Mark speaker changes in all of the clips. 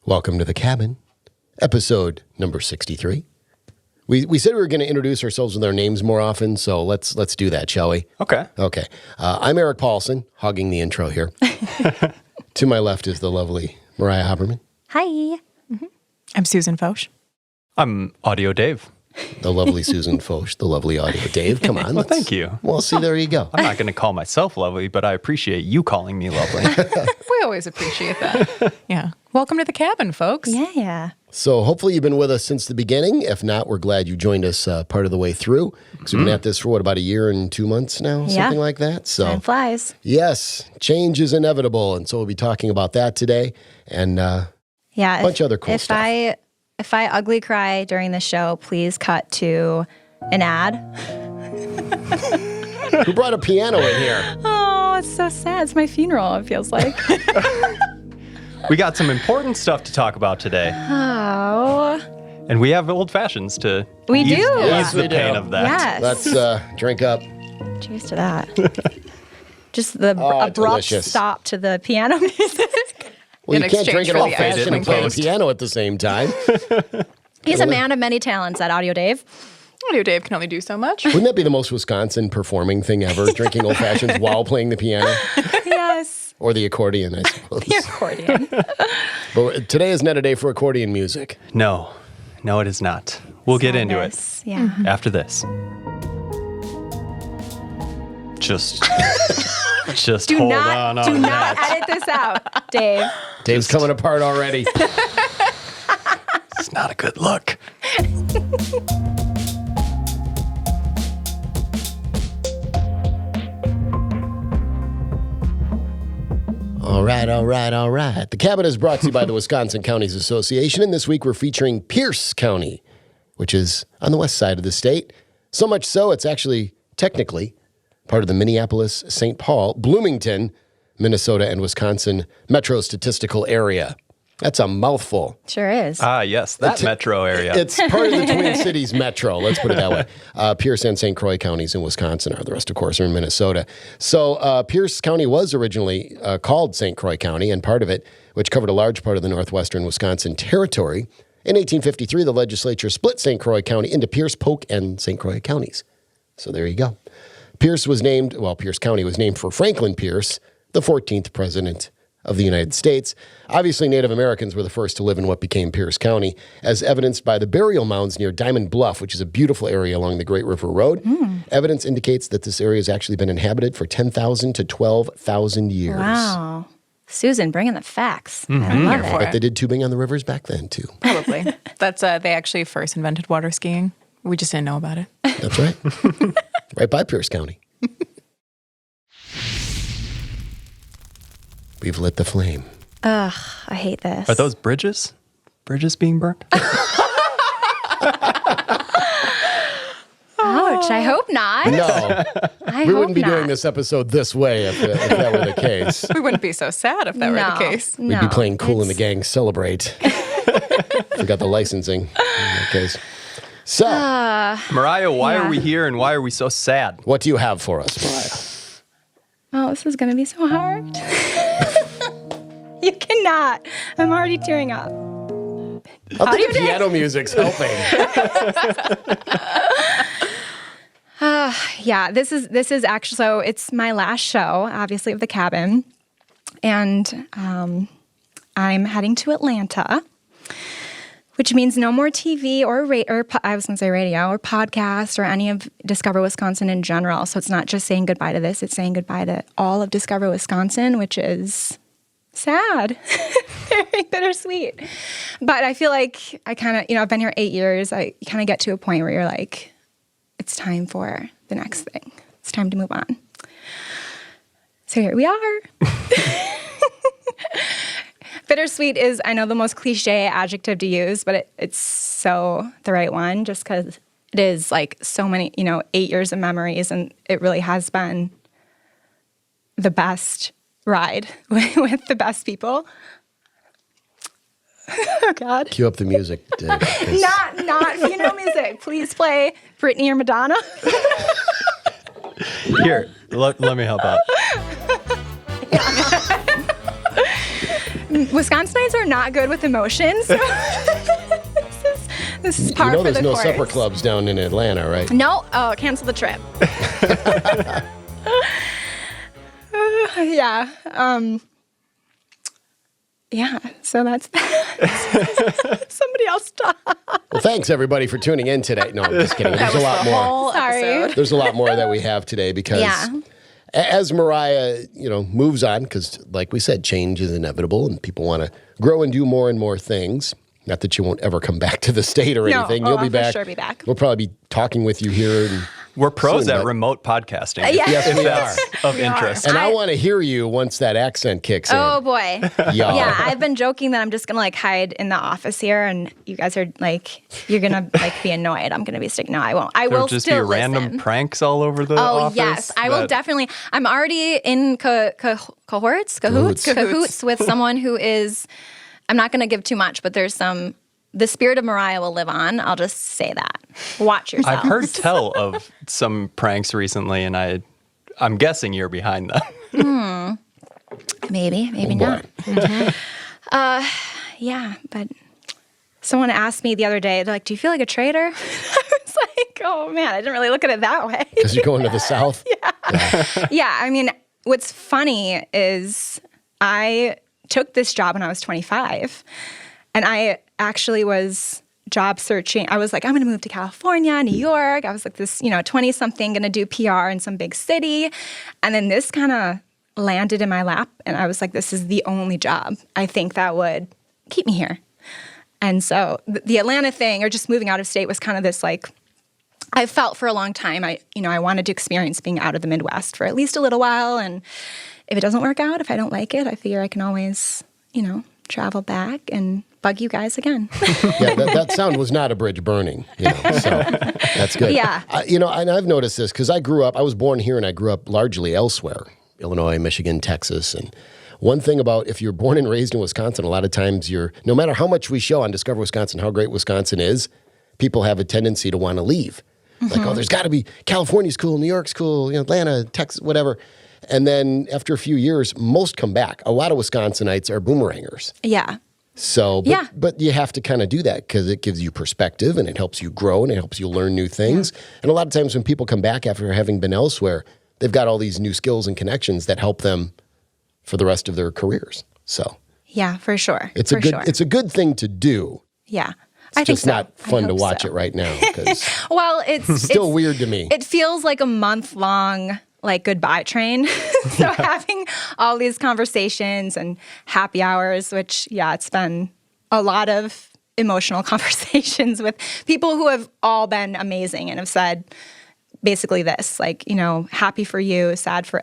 Speaker 1: Welcome to the cabin, episode number 63. We said we were going to introduce ourselves with our names more often, so let's do that, shall we?
Speaker 2: Okay.
Speaker 1: Okay. I'm Eric Paulson, hogging the intro here. To my left is the lovely Mariah Haberman.
Speaker 3: Hi. Mm-hmm.
Speaker 4: I'm Susan Foch.
Speaker 2: I'm Audio Dave.
Speaker 1: The lovely Susan Foch, the lovely Audio Dave. Come on.
Speaker 2: Well, thank you.
Speaker 1: Well, see, there you go.
Speaker 2: I'm not going to call myself lovely, but I appreciate you calling me lovely.
Speaker 4: We always appreciate that. Yeah. Welcome to the cabin, folks.
Speaker 3: Yeah.
Speaker 1: So hopefully you've been with us since the beginning. If not, we're glad you joined us part of the way through. Because we've been at this for, about a year and 2 months now?
Speaker 3: Yeah.
Speaker 1: Something like that. So
Speaker 3: Time flies.
Speaker 1: yes, change is inevitable. And so we'll be talking about that today and
Speaker 3: Yeah.
Speaker 1: a bunch of other cool stuff.
Speaker 3: If I ugly cry during the show, please cut to an ad.
Speaker 1: Who brought a piano in here?
Speaker 3: Oh, it's so sad. It's my funeral, it feels like.
Speaker 2: We got some important stuff to talk about today.
Speaker 3: Oh.
Speaker 2: And we have old fashions to
Speaker 3: We
Speaker 2: ease,
Speaker 3: do.
Speaker 2: ease
Speaker 1: Yes,
Speaker 2: the
Speaker 1: we
Speaker 2: pain
Speaker 1: do.
Speaker 2: of that.
Speaker 3: Yes.
Speaker 1: Let's drink up.
Speaker 3: Cheers to that. Just the abrupt
Speaker 1: delicious.
Speaker 3: stop to the piano music.
Speaker 1: Well,
Speaker 4: In
Speaker 1: you can't drink
Speaker 4: exchange
Speaker 1: an
Speaker 4: for
Speaker 1: old
Speaker 4: the
Speaker 1: fashioned
Speaker 2: edit
Speaker 1: and
Speaker 2: and
Speaker 1: play the
Speaker 2: post.
Speaker 1: piano at the same time.
Speaker 3: He's a man of many talents, that Audio Dave.
Speaker 4: Audio Dave can only do so much.
Speaker 1: Wouldn't that be the most Wisconsin performing thing ever? Drinking old fashions while playing the piano
Speaker 3: Yes.
Speaker 1: or the accordion, I suppose.
Speaker 3: The accordion.
Speaker 1: But today is not a day for accordion music.
Speaker 2: No, it is not. We'll get into it
Speaker 3: Sadness. Yeah.
Speaker 2: after this. Just
Speaker 3: Do
Speaker 2: hold
Speaker 3: not
Speaker 2: on
Speaker 3: not
Speaker 2: that.
Speaker 3: edit this out, Dave.
Speaker 1: Dave's coming apart already.
Speaker 2: It's not a good look.
Speaker 1: All right. The cabin is brought to you by the Wisconsin Counties Association, and this week we're featuring Pierce County, which is on the west side of the state. So much so, it's actually technically part of the Minneapolis, St. Paul, Bloomington, Minnesota, and Wisconsin metro statistical area. That's a mouthful.
Speaker 3: Sure is.
Speaker 2: Ah, yes, that metro area.
Speaker 1: It's part of the Twin Cities metro, let's put it that way. Pierce and St. Croix counties in Wisconsin are. The rest, of course, are in Minnesota. So Pierce County was originally called St. Croix County, and part of it, which covered a large part of the northwestern Wisconsin territory. In 1853, the legislature split St. Croix County into Pierce, Polk, and St. Croix counties. So there you go. Pierce County was named for Franklin Pierce, the 14th president of the United States. Obviously, Native Americans were the first to live in what became Pierce County, as evidenced by the burial mounds near Diamond Bluff, which is a beautiful area along the Great River Road. Evidence indicates that this area has actually been inhabited for 10,000 to 12,000 years.
Speaker 3: Wow. Susan, bringing the facts. I
Speaker 4: Here
Speaker 3: love
Speaker 4: for
Speaker 3: it.
Speaker 1: But they did tubing on the rivers back then, too.
Speaker 4: Probably. That's they actually first invented water skiing. We just didn't know about it.
Speaker 1: That's right. Right by Pierce County. We've lit the flame.
Speaker 3: Ugh, I hate this.
Speaker 2: Are those bridges? Bridges being burnt?
Speaker 3: Ouch, I hope not.
Speaker 1: No,
Speaker 3: I
Speaker 1: we
Speaker 3: hope
Speaker 1: wouldn't be
Speaker 3: not.
Speaker 1: doing this episode this way if that were the case.
Speaker 4: We wouldn't be so sad if that were the case.
Speaker 1: We'd be playing Cool in the Gang Celebrate. Forgot the licensing in that case. So,
Speaker 2: Mariah, why
Speaker 3: Yeah.
Speaker 2: are we here and why are we so sad?
Speaker 1: what do you have for us, Mariah?
Speaker 3: Oh, this is going to be so hard. You cannot. I'm already tearing up.
Speaker 1: I'm thinking piano music's helping.
Speaker 3: Yeah, this is actually, so it's my last show, obviously, of the cabin. And I'm heading to Atlanta, which means no more TV or I was going to say radio or podcast or any of Discover Wisconsin in general. So it's not just saying goodbye to this, it's saying goodbye to all of Discover Wisconsin, which is sad, very bittersweet. But I feel like I kind of, I've been here 8 years. I kind of get to a point where you're like, it's time for the next thing. It's time to move on. So here we are. Bittersweet is, I know, the most cliche adjective to use, but it's so the right one just because it is like so many, 8 years of memories, and it really has been the best ride with the best people. Oh, God.
Speaker 1: Cue up the music. Dave, 'cause-
Speaker 3: Not funeral music. Please play Britney or Madonna.
Speaker 2: Here, let me help out.
Speaker 3: Wisconsinites are not good with emotions. So this is par for the
Speaker 1: there's no
Speaker 3: course.
Speaker 1: supper clubs down in Atlanta, right?
Speaker 3: No, cancel the trip. Yeah. Yeah, so that's that. Somebody else talk.
Speaker 1: Well, thanks everybody for tuning in today. No, I'm just kidding. There's a lot more.
Speaker 3: Sorry.
Speaker 1: There's a lot more that we have today because as Mariah, moves on, because like we said, change is inevitable and people want to grow and do more and more things. Not that you won't ever come back to the state or anything. You'll be back.
Speaker 3: For sure be back.
Speaker 1: We'll probably be talking with you here.
Speaker 2: We're pros
Speaker 1: soon,
Speaker 2: at
Speaker 1: but-
Speaker 2: remote podcasting.
Speaker 3: Yes,
Speaker 2: if
Speaker 1: we
Speaker 2: that's of
Speaker 3: We are.
Speaker 2: interest.
Speaker 1: And I want to hear you once that accent kicks in.
Speaker 3: Oh boy.
Speaker 1: Y'all.
Speaker 3: Yeah, I've been joking that I'm just gonna hide in the office here, and you guys are you're gonna be annoyed. I'm gonna be sticking. No, I won't. I
Speaker 2: There'll
Speaker 3: will
Speaker 2: just
Speaker 3: still
Speaker 2: be random
Speaker 3: listen.
Speaker 2: pranks all over the
Speaker 3: Oh
Speaker 2: office.
Speaker 3: yes, I will
Speaker 2: that-
Speaker 3: definitely. I'm already in cahoots with someone who is. I'm not gonna give too much, but there's some. The spirit of Mariah will live on. I'll just say that. Watch yourself.
Speaker 2: I've heard tell of some pranks recently, and I'm guessing you're behind them.
Speaker 3: Maybe
Speaker 1: boy.
Speaker 3: not. Yeah, but someone asked me the other day, they're like, "Do you feel like a traitor?" I was like, "Oh man, I didn't really look at it that way."
Speaker 1: Because you're going to the South?
Speaker 3: Yeah, I mean, what's funny is I took this job when I was 25, and I actually was job searching. I was like, I'm going to move to California, New York. I was like this, 20-something, going to do PR in some big city. And then this kind of landed in my lap, and I was like, this is the only job I think that would keep me here. And so the Atlanta thing, or just moving out of state, was kind of this I felt for a long time, I wanted to experience being out of the Midwest for at least a little while. And if it doesn't work out, if I don't like it, I figure I can always, travel back and bug you guys again.
Speaker 1: Yeah, that sound was not a bridge burning, so that's good.
Speaker 3: Yeah.
Speaker 1: And I've noticed this because I was born here and I grew up largely elsewhere, Illinois, Michigan, Texas. And one thing about if you're born and raised in Wisconsin, a lot of times no matter how much we show on Discover Wisconsin, how great Wisconsin is, people have a tendency to want to leave. Like, oh, there's got to be, California's cool, New York's cool, Atlanta, Texas, whatever. And then after a few years, most come back. A lot of Wisconsinites are boomerangers.
Speaker 3: Yeah.
Speaker 1: So,
Speaker 3: Yeah.
Speaker 1: but you have to kind of do that because it gives you perspective and it helps you grow and it helps you learn new things. Yeah. And a lot of times when people come back after having been elsewhere, they've got all these new skills and connections that help them for the rest of their careers. So,
Speaker 3: Yeah, for sure.
Speaker 1: it's a good thing to do.
Speaker 3: Yeah.
Speaker 1: It's
Speaker 3: I think
Speaker 1: just
Speaker 3: so.
Speaker 1: not fun
Speaker 3: I
Speaker 1: to
Speaker 3: hope
Speaker 1: watch
Speaker 3: so.
Speaker 1: it right now because
Speaker 3: Well, it's
Speaker 1: still weird to me.
Speaker 3: It feels like a month-long goodbye train. So having all these conversations and happy hours, which, it's been a lot of emotional conversations with people who have all been amazing and have said basically this, happy for you, sad for,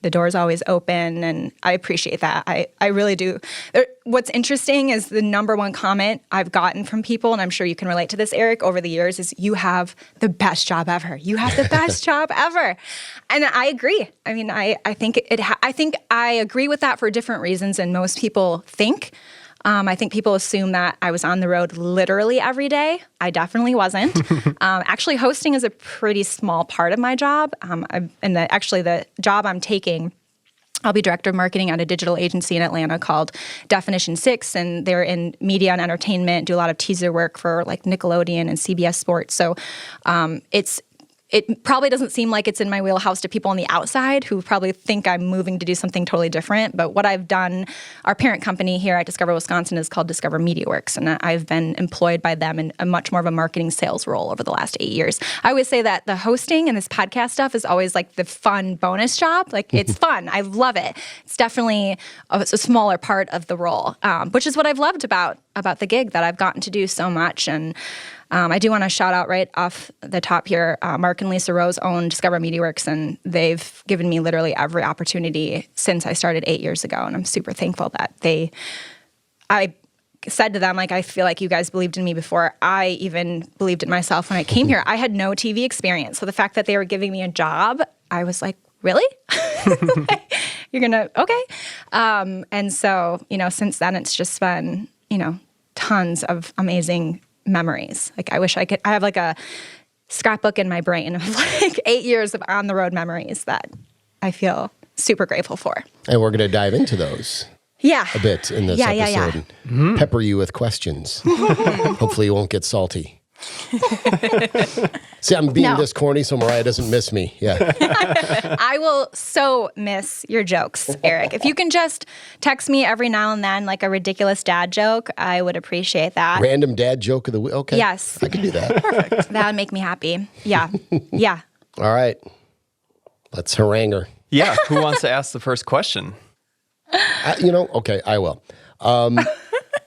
Speaker 3: the door's always open, and I appreciate that. I really do. What's interesting is the number one comment I've gotten from people, and I'm sure you can relate to this, Eric, over the years, is you have the best job ever. You have the best job ever. And I agree. I mean, I think I agree with that for different reasons than most people think. I think people assume that I was on the road literally every day. I definitely wasn't. Actually, hosting is a pretty small part of my job. The job I'm taking, I'll be director of marketing at a digital agency in Atlanta called Definition 6, and they're in media and entertainment, do a lot of teaser work for Nickelodeon and CBS Sports. So it probably doesn't seem like it's in my wheelhouse to people on the outside who probably think I'm moving to do something totally different. But what I've done, our parent company here at Discover Wisconsin is called Discover MediaWorks, and I've been employed by them in a much more of a marketing sales role over the last 8 years. I always say that the hosting and this podcast stuff is always the fun bonus job. It's fun. I love it. It's definitely a smaller part of the role, which is what I've loved about the gig, that I've gotten to do so much. And I do want to shout out right off the top here, Mark and Lisa Rose own Discover MediaWorks, and they've given me literally every opportunity since I started 8 years ago, and I'm super thankful that I said to them, I feel like you guys believed in me before I even believed in myself when I came here. I had no TV experience, so the fact that they were giving me a job, I was like, really? You're gonna, okay. And so, since then, it's just been, tons of amazing memories. I wish I have a scrapbook in my brain of 8 years of on the road memories that I feel super grateful for.
Speaker 1: And we're going to dive into those a bit in this episode
Speaker 3: Yeah.
Speaker 1: and pepper you with questions. Hopefully you won't get salty. See, I'm being this corny so Mariah doesn't miss me. Yeah.
Speaker 3: I will so miss your jokes, Eric. If you can just text me every now and then like a ridiculous dad joke, I would appreciate that.
Speaker 1: Random dad joke of the week. Okay.
Speaker 3: Yes.
Speaker 1: I can do that.
Speaker 3: Perfect. That would make me happy. Yeah. Yeah.
Speaker 1: All right. Let's harangue her.
Speaker 2: Yeah. Who wants to ask the first question?
Speaker 1: Okay, I will.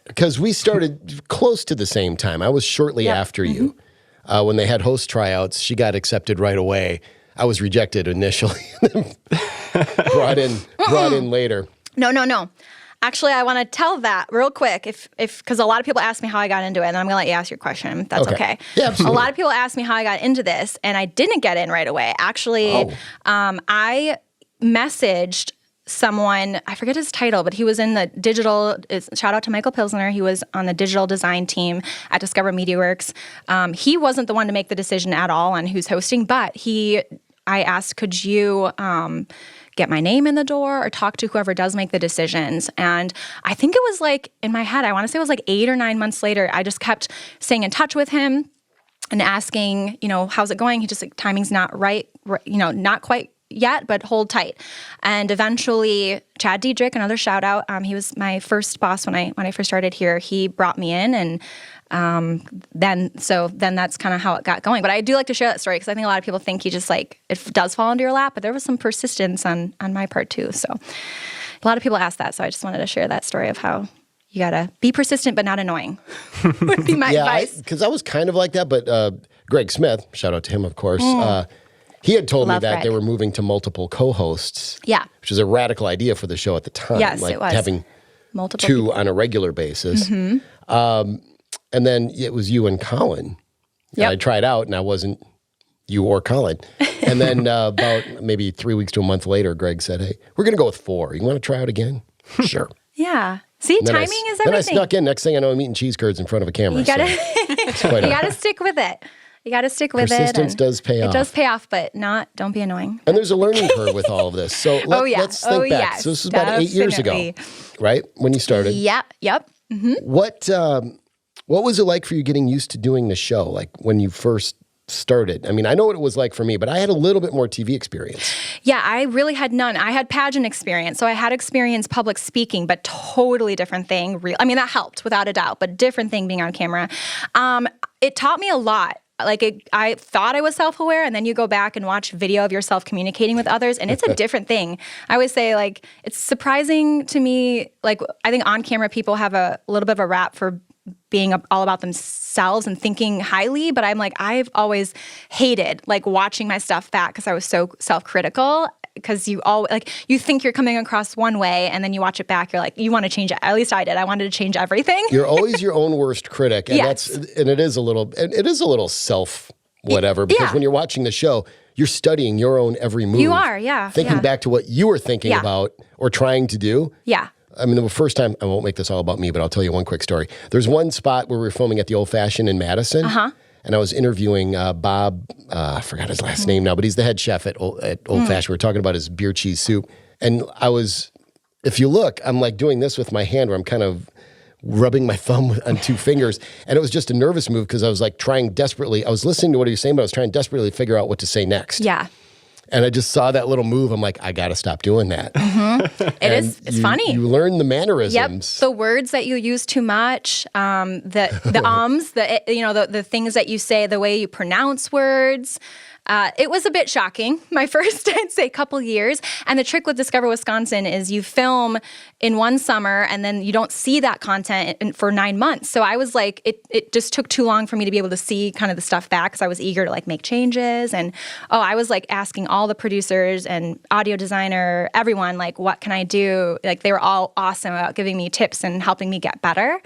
Speaker 1: Because we started close to the same time. I was shortly after you. When they had host tryouts, she got accepted right away. I was rejected initially, brought in later.
Speaker 3: No. Actually, I want to tell that real quick, because a lot of people ask me how I got into it, and I'm going to let you ask your question. If that's okay.
Speaker 1: Yeah, absolutely.
Speaker 3: A lot of people ask me how I got into this, and I didn't get in right away. Actually, I messaged someone, I forget his title, but he was in the digital, shout out to Michael Pilsner, he was on the digital design team at Discover MediaWorks. He wasn't the one to make the decision at all on who's hosting, but I asked, could you get my name in the door or talk to whoever does make the decisions? And I think it was like, in my head, I want to say it was like 8 or 9 months later, I just kept staying in touch with him and asking, how's it going? He just like, timing's not right, not quite yet, but hold tight. And eventually, Chad Diedrich, another shout out, he was my first boss when I first started here. He brought me in, and then that's kind of how it got going. But I do like to share that story because I think a lot of people think you just like it does fall into your lap, but there was some persistence on my part too. So a lot of people ask that, so I just wanted to share that story of how you gotta be persistent but not annoying. Would be my advice.
Speaker 1: Because I was kind of like that, but Greg Smith, shout out to him, of course. He had told me that
Speaker 3: Greg.
Speaker 1: they were moving to multiple co-hosts.
Speaker 3: Yeah.
Speaker 1: Which was a radical idea for the show at the time.
Speaker 3: Yes,
Speaker 1: like
Speaker 3: it was.
Speaker 1: Having
Speaker 3: Multiple
Speaker 1: two
Speaker 3: people.
Speaker 1: on a regular basis. And then it was you and Colin.
Speaker 3: Yep.
Speaker 1: And I tried out, and I wasn't you or Colin. And then about maybe 3 weeks to a month later, Greg said, hey, we're going to go with 4. You want to try out again? Sure.
Speaker 3: Yeah. See,
Speaker 1: And then
Speaker 3: timing is everything.
Speaker 1: Then I snuck in. Next thing I know, I'm eating cheese curds in front of a camera.
Speaker 3: You gotta,
Speaker 1: It's quite
Speaker 3: you gotta stick with it. You got to stick with it.
Speaker 1: Persistence does pay off.
Speaker 3: It does pay off, but don't be annoying.
Speaker 1: And there's a learning curve with all of this. So let's think back.
Speaker 3: Yes,
Speaker 1: So this was about 8 years ago,
Speaker 3: definitely.
Speaker 1: right? When you started.
Speaker 3: Yeah. Yep.
Speaker 1: What was it like for you getting used to doing the show? Like when you first started? I mean, I know what it was like for me, but I had a little bit more TV experience.
Speaker 3: Yeah, I really had none. I had pageant experience. So I had experience public speaking, but totally different thing. I mean, that helped without a doubt, but different thing being on camera. It taught me a lot. I thought I was self-aware, and then you go back and watch video of yourself communicating with others, and it's a different thing. I always say, it's surprising to me, I think on-camera people have a little bit of a rap for being all about themselves and thinking highly, but I'm I've always hated, watching my stuff back because I was so self-critical, because you you think you're coming across one way, and then you watch it back, you're you want to change it. At least I did. I wanted to change everything.
Speaker 1: You're always your own worst critic, and
Speaker 3: Yes.
Speaker 1: it is a little self whatever, because
Speaker 3: Yeah.
Speaker 1: when you're watching the show, you're studying your own every move.
Speaker 3: You are, yeah.
Speaker 1: Thinking
Speaker 3: yeah.
Speaker 1: back to what you were thinking
Speaker 3: Yeah.
Speaker 1: about or trying to do.
Speaker 3: Yeah.
Speaker 1: I mean, the first time, I won't make this all about me, but I'll tell you one quick story. There's one spot where we were filming at the Old Fashioned in Madison, and I was interviewing Bob, I forgot his last name now, but he's the head chef at Old Fashioned. We were talking about his beer cheese soup. And if you look, I'm doing this with my hand where I'm kind of rubbing my thumb on 2 fingers. And it was just a nervous move because I was trying desperately. I was listening to what he was saying, but I was trying desperately to figure out what to say next.
Speaker 3: Yeah.
Speaker 1: And I just saw that little move. I'm I got to stop doing that.
Speaker 3: It's funny.
Speaker 1: You learn the mannerisms.
Speaker 3: Yep, the words that you use too much, the ums, the things that you say, the way you pronounce words. It was a bit shocking, my first, I'd say, couple years. And the trick with Discover Wisconsin is you film in one summer and then you don't see that content for 9 months. So I was it just took too long for me to be able to see kind of the stuff back because I was eager to make changes. And I was asking all the producers and audio designer, everyone, what can I do? They were all awesome about giving me tips and helping me get better.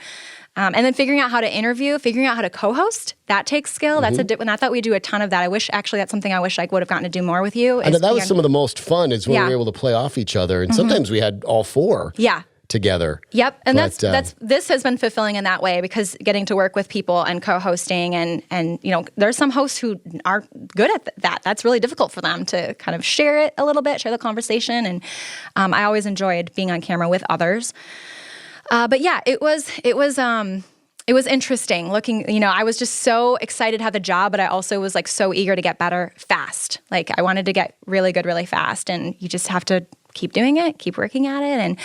Speaker 3: And then figuring out how to interview, figuring out how to co-host, that takes skill. That's and I thought we do a ton of that. That's something I wish I would have gotten to do more with you.
Speaker 1: And that was some of the most fun is when
Speaker 3: Yeah.
Speaker 1: we were able to play off each other. And sometimes we had all 4.
Speaker 3: Yeah. together. Yep, and this has been fulfilling in that way because getting to work with people and co-hosting and there's some hosts who aren't good at that. That's really difficult for them to kind of share it a little bit, share the conversation, and I always enjoyed being on camera with others. But yeah, it was interesting looking, I was just so excited to have the job, but I also was like so eager to get better fast. Like I wanted to get really good really fast, and you just have to keep doing it, keep working at it. And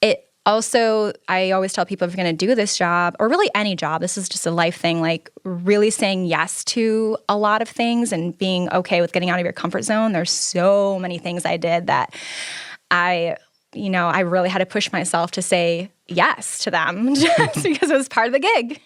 Speaker 3: it also, I always tell people if you're going to do this job, or really any job, this is just a life thing, like really saying yes to a lot of things and being okay with getting out of your comfort zone. There's so many things I did that I really had to push myself to say yes to them just because it was part of the gig.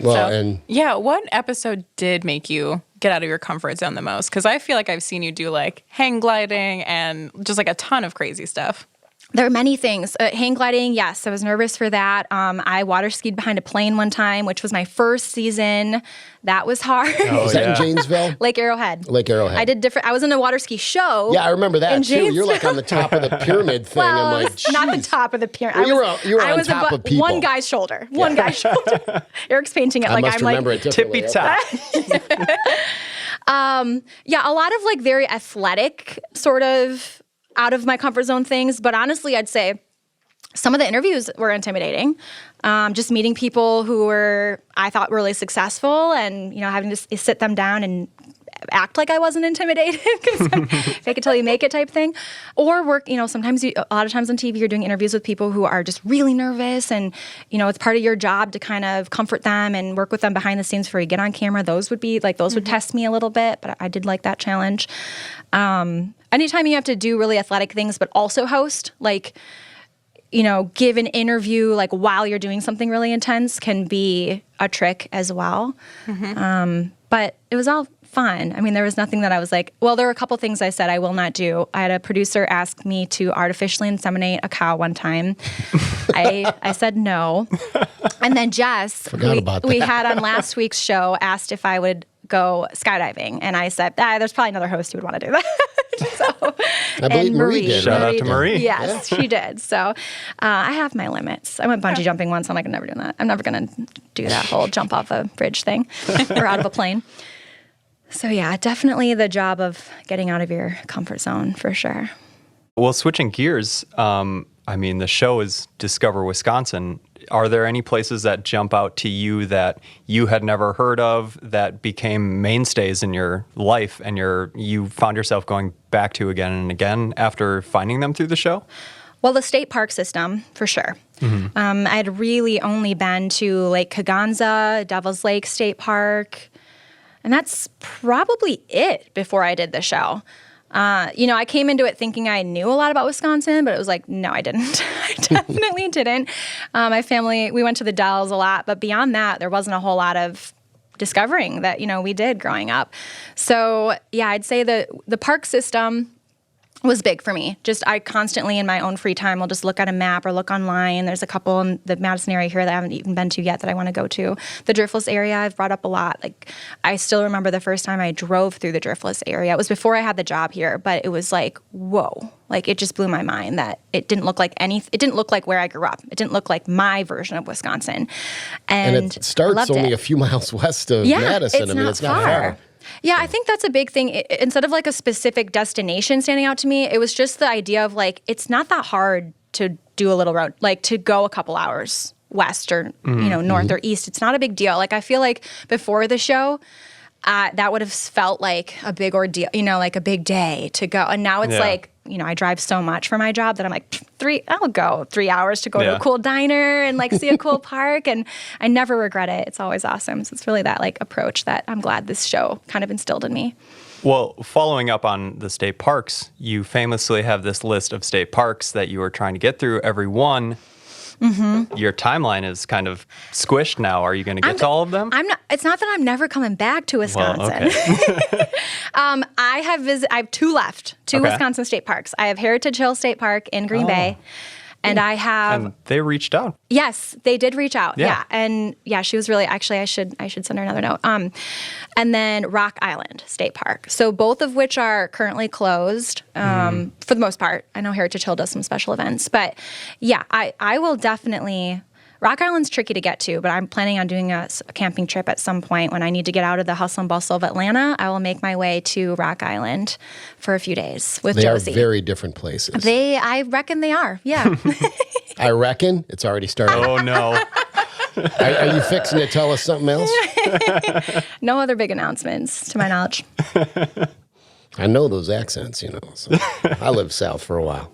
Speaker 4: Well, what episode did make you get out of your comfort zone the most? Because I feel like I've seen you do like hang gliding and just like a ton of crazy stuff.
Speaker 3: There are many things. Hang gliding, yes, I was nervous for that. I water skied behind a plane one time, which was my first season. That was hard.
Speaker 1: Oh, was that in Janesville?
Speaker 3: Lake Arrowhead. I was in a water ski show.
Speaker 1: Yeah, I remember that too. You're like on the top of the pyramid thing.
Speaker 3: Well,
Speaker 1: I'm like,
Speaker 3: not the top of the pyramid.
Speaker 1: Well, you were on top of people.
Speaker 3: One guy's shoulder. One guy's shoulder. Eric's painting it
Speaker 1: I
Speaker 3: like
Speaker 1: must
Speaker 3: I'm
Speaker 1: remember
Speaker 3: like
Speaker 1: it
Speaker 2: tippy top.
Speaker 3: A lot of like very athletic sort of out of my comfort zone things. But honestly, I'd say some of the interviews were intimidating. Just meeting people who I thought were really successful and, having to sit them down and act like I wasn't intimidated because fake it till you make it type thing. Or work, sometimes a lot of times on TV, you're doing interviews with people who are just really nervous and, it's part of your job to kind of comfort them and work with them behind the scenes before you get on camera. Those would test me a little bit, but I did like that challenge. Anytime you have to do really athletic things, but also host, like, give an interview like while you're doing something really intense can be a trick as well. But it was all fun. I mean, there was nothing that I was like, well, there were a couple things I said I will not do. I had a producer ask me to artificially inseminate a cow one time. I said no. And then Jess, we had on last week's show, asked if I would go skydiving. And I said, there's probably another host who would want to do that. So,
Speaker 1: I believe Marie did.
Speaker 2: Shout out to Marie.
Speaker 3: Yes, she did. So I have my limits. I went bungee jumping once. I'm like, I'm never doing that. I'm never going to do that whole jump off a bridge thing or out of a plane. So yeah, definitely the job of getting out of your comfort zone for sure.
Speaker 2: Well, switching gears, the show is Discover Wisconsin. Are there any places that jump out to you that you had never heard of that became mainstays in your life and you found yourself going back to again and again after finding them through the show?
Speaker 3: Well, the state park system, for sure. I had really only been to Lake Kaganza, Devil's Lake State Park, and that's probably it before I did the show. I came into it thinking I knew a lot about Wisconsin, but it was like, no, I didn't. I definitely didn't. My family, we went to the Dells a lot, but beyond that, there wasn't a whole lot of discovering that, we did growing up. So yeah, I'd say the park system was big for me. Just I constantly in my own free time will just look at a map or look online. There's a couple in the Madison area here that I haven't even been to yet that I want to go to. The Driftless area I've brought up a lot. Like I still remember the first time I drove through the Driftless area. It was before I had the job here, but it was like, whoa. Like it just blew my mind that it didn't look like it didn't look like where I grew up. It didn't look like my version of Wisconsin. And
Speaker 1: it starts only a few miles west of Madison. It's not far.
Speaker 3: Yeah, I think that's a big thing. Instead of like a specific destination standing out to me, it was just the idea of like, it's not that hard to do a little road, like to go a couple hours west or, north or east. It's not a big deal. Like I feel like before the show, that would have felt like a big ordeal, like a big day to go. And now it's like, I drive so much for my job that I'm like, I'll go 3 hours to go to a cool diner and like see a cool park. And I never regret it. It's always awesome. So it's really that like approach that I'm glad this show kind of instilled in me.
Speaker 2: Well, following up on the state parks, you famously have this list of state parks that you are trying to get through every one. Your timeline is kind of squished now. Are you going to get to all of them?
Speaker 3: I'm not. It's not that I'm never coming back to Wisconsin.
Speaker 2: Well, okay.
Speaker 3: I have 2 left. 2 Wisconsin state parks. I have Heritage Hill State Park in Green Bay, And I have
Speaker 2: And they reached out.
Speaker 3: yes, they did reach out.
Speaker 2: Yeah.
Speaker 3: Yeah. And yeah, she was really actually I should send her another note. And then Rock Island State Park. So both of which are currently closed for the most part. I know Heritage Hill does some special events, but yeah, I will definitely. Rock Island's tricky to get to, but I'm planning on doing a camping trip at some point when I need to get out of the hustle and bustle of Atlanta. I will make my way to Rock Island for a few days with Josie.
Speaker 1: They are very different places.
Speaker 3: I reckon they are. Yeah.
Speaker 1: I reckon it's already started.
Speaker 2: Oh, no.
Speaker 1: Are you fixing to tell us something else?
Speaker 3: No other big announcements, to my knowledge.
Speaker 1: I know those accents, So I lived south for a while.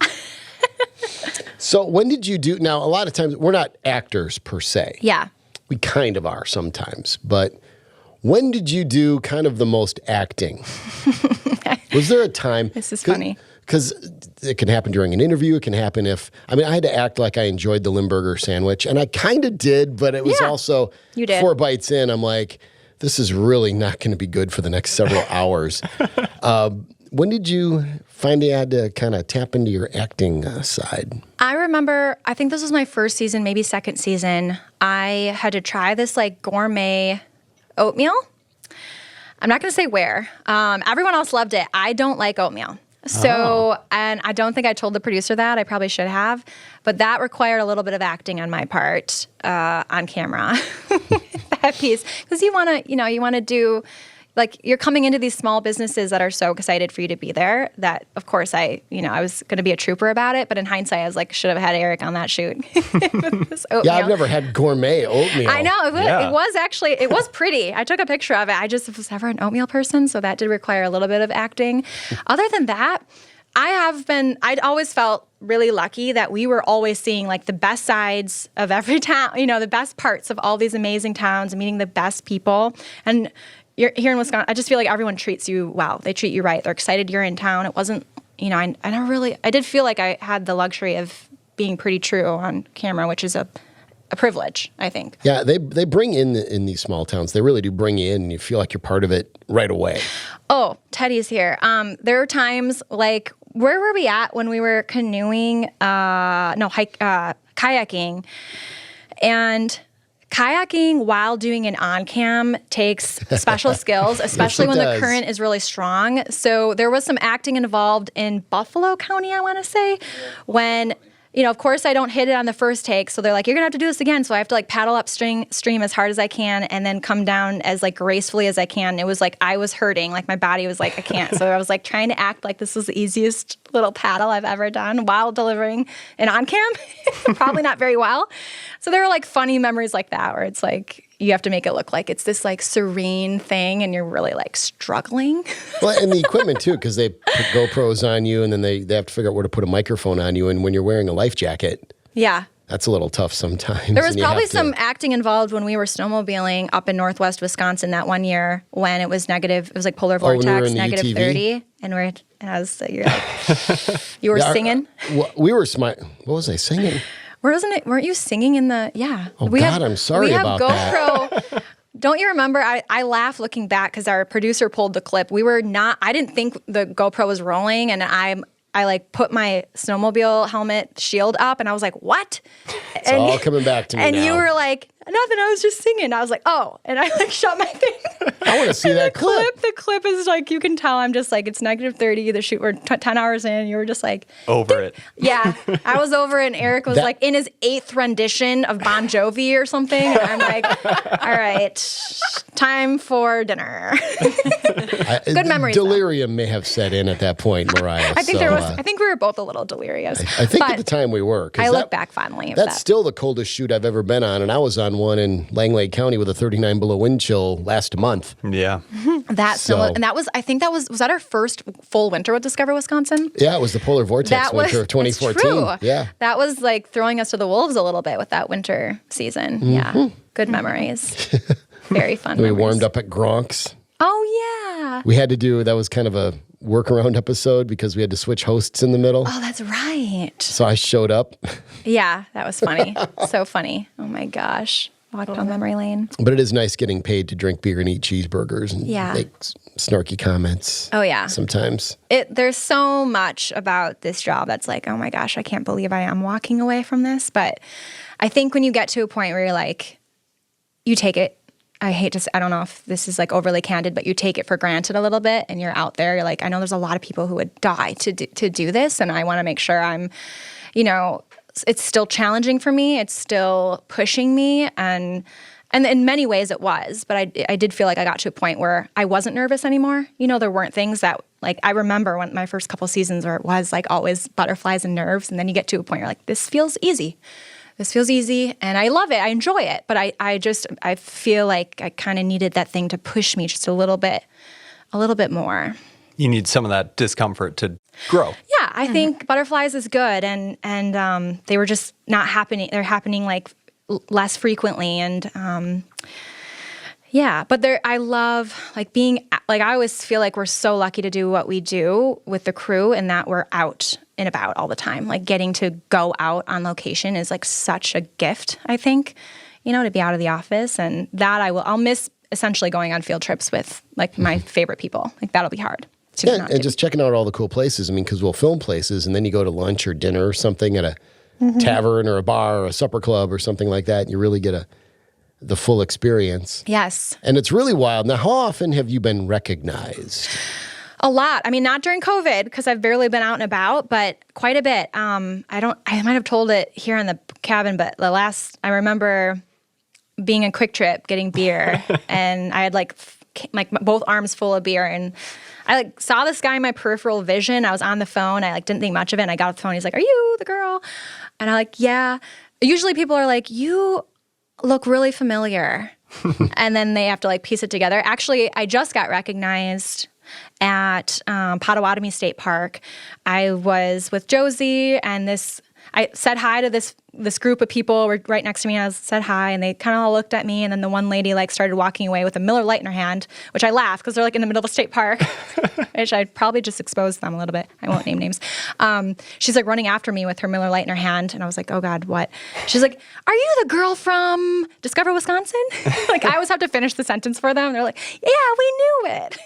Speaker 1: So when did you do? Now, a lot of times we're not actors per se.
Speaker 3: Yeah.
Speaker 1: We kind of are sometimes. But when did you do kind of the most acting? Was there a time?
Speaker 3: This is funny.
Speaker 1: Because it can happen during an interview. It can happen I had to act like I enjoyed the Limburger sandwich. And I kind of did, but it was also
Speaker 3: You did.
Speaker 1: 4 bites in. I'm like, this is really not going to be good for the next several hours. When did you find you had to kind of tap into your acting side?
Speaker 3: I remember, I think this was my first season, maybe second season. I had to try this like gourmet oatmeal. I'm not going to say where. Everyone else loved it. I don't like oatmeal. So, and I don't think I told the producer that. I probably should have. But that required a little bit of acting on my part on camera. That piece. Because you want to do, like, you're coming into these small businesses that are so excited for you to be there that, of course, I was going to be a trooper about it. But in hindsight, I was like, should have had Eric on that shoot. This oatmeal.
Speaker 1: Yeah, I've never had gourmet oatmeal.
Speaker 3: I know.
Speaker 2: Yeah.
Speaker 3: It was pretty. I took a picture of it. I just was never an oatmeal person, so that did require a little bit of acting. Other than that, I'd always felt really lucky that we were always seeing like the best sides of every town, the best parts of all these amazing towns and meeting the best people. And you're here in Wisconsin, I just feel like everyone treats you well. They treat you right. They're excited you're in town. It wasn't, I did feel like I had the luxury of being pretty true on camera, which is a privilege, I think.
Speaker 1: Yeah, they bring in these small towns. They really do bring you in, and you feel like you're part of it right away.
Speaker 3: Oh, Teddy's here. There are times like, where were we at when we were canoeing? Kayaking. And kayaking while doing an on-cam takes special skills, especially
Speaker 1: Yes, it
Speaker 3: when
Speaker 1: does.
Speaker 3: the current is really strong. So there was some acting involved in Buffalo County, I want to say, when... of course, I don't hit it on the first take, so they're like, you're going to have to do this again. So I have to, like, paddle upstream as hard as I can and then come down as, like, gracefully as I can. It was like I was hurting. Like, my body was like, I can't. So I was, like, trying to act like this was the easiest little paddle I've ever done while delivering an on-cam. Probably not very well. So there were, like, funny memories like that where it's, like, you have to make it look like it's this, like, serene thing and you're really, like, struggling.
Speaker 1: Well, and the equipment, too, because they put GoPros on you, and then they have to figure out where to put a microphone on you. And when you're wearing a life jacket,
Speaker 3: Yeah.
Speaker 1: that's a little tough sometimes.
Speaker 3: There was
Speaker 1: and you
Speaker 3: probably
Speaker 1: have to-
Speaker 3: some acting involved when we were snowmobiling up in northwest Wisconsin that one year when it was negative. It was like polar
Speaker 1: when we were
Speaker 3: vortex,
Speaker 1: in the
Speaker 3: negative
Speaker 1: UTV?
Speaker 3: 30. And you're like, you were
Speaker 1: Yeah,
Speaker 3: singing?
Speaker 1: we were What was I singing?
Speaker 3: Weren't you singing in the, yeah.
Speaker 1: Oh, God, I'm sorry about that.
Speaker 3: GoPro. Don't you remember? I laugh looking back because our producer pulled the clip. I didn't think the GoPro was rolling, and I like put my snowmobile helmet shield up, and I was like, "What?"
Speaker 1: It's all coming back to me
Speaker 3: and
Speaker 1: now.
Speaker 3: you were like, "Nothing. I was just singing." I was like, "Oh," and I like shut my thing.
Speaker 1: I want to see that clip.
Speaker 3: The clip is like, you can tell I'm just like, it's negative 30. The shoot, we're 10 hours in. You were just like,
Speaker 2: Over it.
Speaker 3: yeah, I was over it, and Eric was like in his 8th rendition of Bon Jovi or something. And I'm like, all right, time for dinner. Good memories. though.
Speaker 1: Delirium may have set in at that point, Mariah.
Speaker 3: I think
Speaker 1: so,
Speaker 3: I think we were both a little delirious.
Speaker 1: I think
Speaker 3: But
Speaker 1: at the time we were. 'cause
Speaker 3: I look back fondly of
Speaker 1: That's
Speaker 3: that.
Speaker 1: still the coldest shoot I've ever been on, and I was on one in Langlade County with a 39 below wind chill last month.
Speaker 2: Yeah.
Speaker 3: I think that was that our first full winter with Discover Wisconsin?
Speaker 1: Yeah, it was the polar vortex winter of
Speaker 3: it's
Speaker 1: 2014.
Speaker 3: true.
Speaker 1: Yeah.
Speaker 3: That was like throwing us to the wolves a little bit with that winter season. Yeah. Good memories. Very fun
Speaker 1: We
Speaker 3: memories.
Speaker 1: warmed up at Gronk's.
Speaker 3: Oh, yeah.
Speaker 1: We had to do, that was kind of a workaround episode because we had to switch hosts in the middle.
Speaker 3: Oh, that's right.
Speaker 1: So I showed up.
Speaker 3: Yeah, that was funny. So funny. Oh, my gosh. walk down memory lane.
Speaker 1: But it is nice getting paid to drink beer and eat cheeseburgers and make snarky comments.
Speaker 3: Oh, yeah.
Speaker 1: Sometimes.
Speaker 3: There's so much about this job that's like, oh my gosh, I can't believe I am walking away from this. But I think when you get to a point where you're like, you take it. I don't know if this is like overly candid, but you take it for granted a little bit and you're out there. You're like, I know there's a lot of people who would die to do this. And I want to make sure I'm, it's still challenging for me. It's still pushing me. And in many ways it was, but I did feel like I got to a point where I wasn't nervous anymore. There weren't things that, like, I remember when my first couple seasons where it was like always butterflies and nerves. And then you get to a point where you're like, this feels easy. This feels easy, and I love it. I enjoy it, but I feel like I kind of needed that thing to push me just a little bit more.
Speaker 2: You need some of that discomfort to grow.
Speaker 3: Yeah, I think butterflies is good, and they were just not happening. They're happening like less frequently, and but I love like being like I always feel like we're so lucky to do what we do with the crew, and that we're out and about all the time. Like getting to go out on location is like such a gift, I think, to be out of the office, and that I'll miss essentially going on field trips with like my favorite people. Like that'll be hard.
Speaker 1: And just checking out all the cool places. I mean, because we'll film places and then you go to lunch or dinner or something at a tavern or a bar or a supper club or something like that, and you really get the full experience.
Speaker 3: Yes.
Speaker 1: And it's really wild. Now, how often have you been recognized?
Speaker 3: A lot. I mean, not during COVID because I've barely been out and about, but quite a bit. I might have told it here in the cabin, but I remember being in Quick Trip getting beer and I had like both arms full of beer, and I like saw this guy in my peripheral vision. I was on the phone. I like didn't think much of it. And I got off the phone. He's like, "Are you the girl?" And I'm like, "Yeah." Usually people are like, "You look really familiar." And then they have to like piece it together. Actually, I just got recognized at Potawatomi State Park. I was with Josie, and I said hi to this group of people were right next to me. I said hi, and they kind of all looked at me, and then the one lady like started walking away with a Miller Lite in her hand, which I laughed because they're like in the middle of a state park, which I'd probably just exposed them a little bit. I won't name names. She's like running after me with her Miller Lite in her hand, and I was like, oh God, what? She's like, are you the girl from Discover Wisconsin? Like I always have to finish the sentence for them. They're like, yeah, we knew it.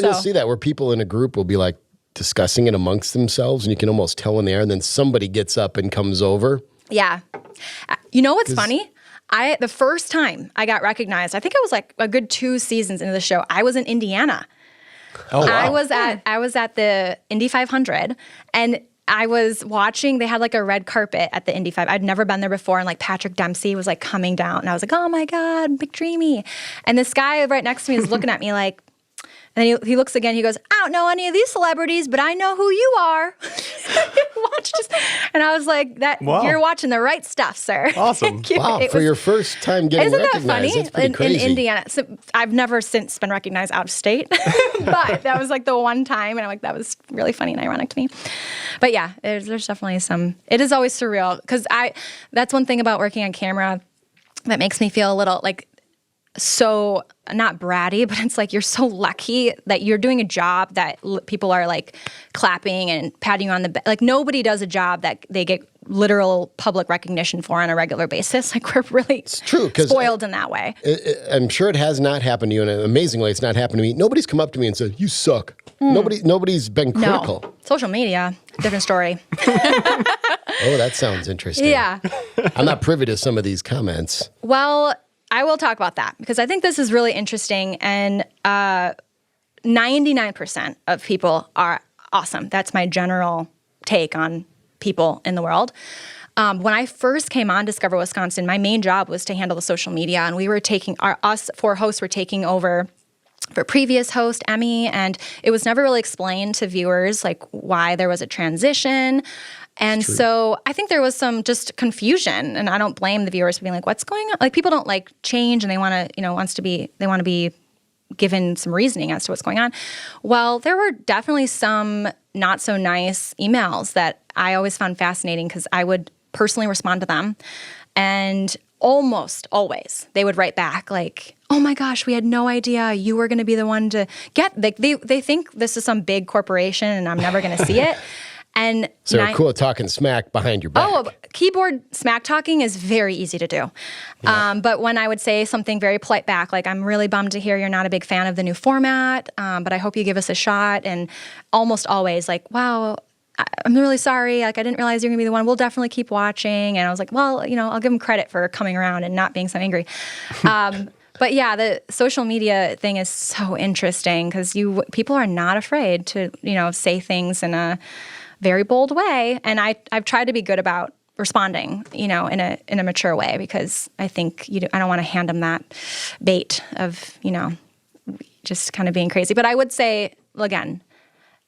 Speaker 1: You'll see that where people in a group will be like, discussing it amongst themselves, and you can almost tell when they are, and then somebody gets up and comes over.
Speaker 3: Yeah. You know what's funny? The first time I got recognized, I think it was like a good 2 seasons into the show, I was in Indiana.
Speaker 2: Oh, wow.
Speaker 3: I was at the Indy 500, and I was watching, they had like a red carpet at the Indy 5. I'd never been there before, and like Patrick Dempsey was like coming down, and I was like, oh my God, McDreamy. And this guy right next to me is looking at me like, and then he looks again, he goes, I don't know any of these celebrities, but I know who you are. And I was like,
Speaker 2: wow.
Speaker 3: You're watching the right stuff, sir.
Speaker 2: Awesome.
Speaker 1: Wow, for your first time getting recognized.
Speaker 3: Isn't that funny?
Speaker 1: That's pretty crazy.
Speaker 3: In Indiana. So I've never since been recognized out of state, but that was like the one time, and I'm like, that was really funny and ironic to me. But yeah, there's definitely it is always surreal, because that's one thing about working on camera that makes me feel a little like, so not bratty, but it's like you're so lucky that you're doing a job that people are like clapping and patting you on the back. Like nobody does a job that they get literal public recognition for on a regular basis. Like we're really spoiled in that way.
Speaker 1: I'm sure it has not happened to you, and amazingly, it's not happened to me. Nobody's come up to me and said, "You suck." Nobody's been critical.
Speaker 3: No. Social media, different story.
Speaker 1: Oh, that sounds interesting.
Speaker 3: Yeah.
Speaker 1: I'm not privy to some of these comments.
Speaker 3: Well, I will talk about that because I think this is really interesting, and 99% of people are awesome. That's my general take on people in the world. When I first came on Discover Wisconsin, my main job was to handle the social media, and we were us 4 hosts were taking over for previous host, Emmy, and it was never really explained to viewers like why there was a transition. And so I think there was some just confusion, and I don't blame the viewers for being like, what's going on? Like people don't like change, and they want to, they want to be given some reasoning as to what's going on. Well, there were definitely some not so nice emails that I always found fascinating because I would personally respond to them. And almost always they would write back like, oh my gosh, we had no idea you were going to be the one to get, they think this is some big corporation and I'm never going to see it. And
Speaker 1: So they're cool at talking smack behind your back.
Speaker 3: Oh, keyboard smack talking is very easy to do. But when I would say something very polite back, like, I'm really bummed to hear you're not a big fan of the new format, but I hope you give us a shot. And almost always like, wow, I'm really sorry. Like, I didn't realize you're going to be the one. We'll definitely keep watching. And I was like, well, I'll give them credit for coming around and not being so angry. But yeah, the social media thing is so interesting because people are not afraid to, say things in a very bold way. And I've tried to be good about responding, in a mature way, because I think I don't want to hand them that bait of, just kind of being crazy. But I would say, again,